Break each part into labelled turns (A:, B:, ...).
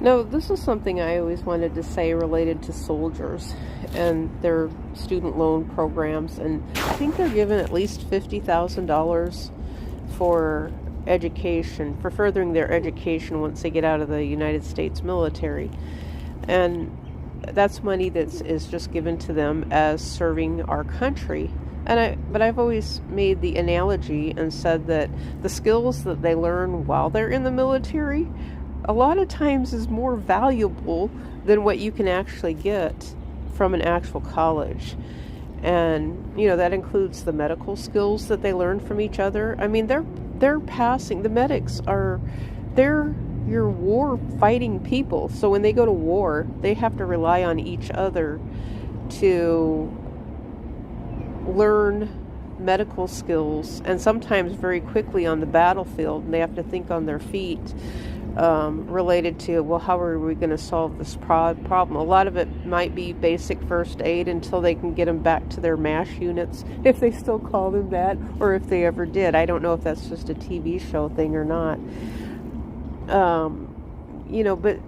A: No, this is something I always wanted to say related to soldiers and their student loan programs. And I think they're given at least $50,000 for education, for furthering their education once they get out of the United States military. And that's money that is just given to them as serving our country. But I've always made the analogy and said that the skills that they learn while they're in the military a lot of times is more valuable than what you can actually get from an actual college. And that includes the medical skills that they learn from each other. I mean, they're passing, the medics are, they're your war fighting people. So when they go to war, they have to rely on each other to learn medical skills, and sometimes very quickly on the battlefield, and they have to think on their feet, related to, well, how are we going to solve this problem? A lot of it might be basic first aid until they can get them back to their MASH units, if they still call them that, or if they ever did. I don't know if that's just a TV show thing or not. But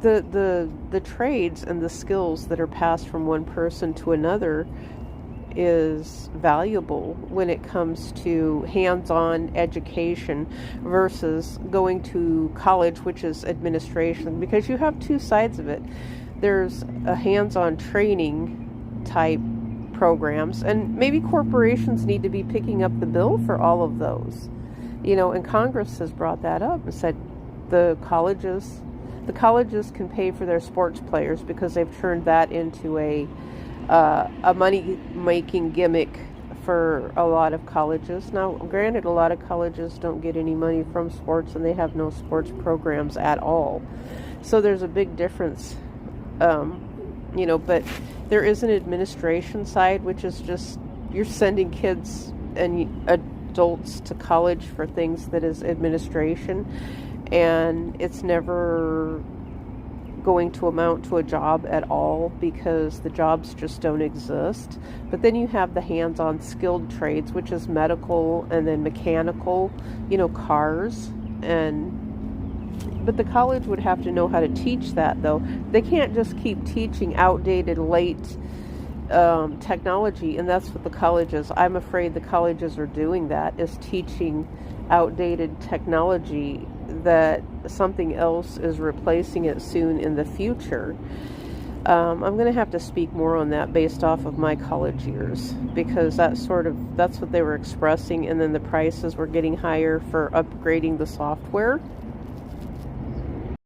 A: the trades and the skills that are passed from one person to another is valuable when it comes to hands-on education versus going to college, which is administration, because you have two sides of it. There's a hands-on training type programs, and maybe corporations need to be picking up the bill for all of those. And Congress has brought that up and said the colleges can pay for their sports players because they've turned that into a money-making gimmick for a lot of colleges. Now, granted, a lot of colleges don't get any money from sports, and they have no sports programs at all. So there's a big difference, but there is an administration side, which is just you're sending kids and adults to college for things that is administration, and it's never going to amount to a job at all because the jobs just don't exist. But then you have the hands-on skilled trades, which is medical and then mechanical, cars. But the college would have to know how to teach that, though. They can't just keep teaching outdated, late technology, and that's what the colleges, I'm afraid the colleges are doing that, is teaching outdated technology that something else is replacing it soon in the future. I'm going to have to speak more on that based off of my college years, because that's what they were expressing, and then the prices were getting higher for upgrading the software.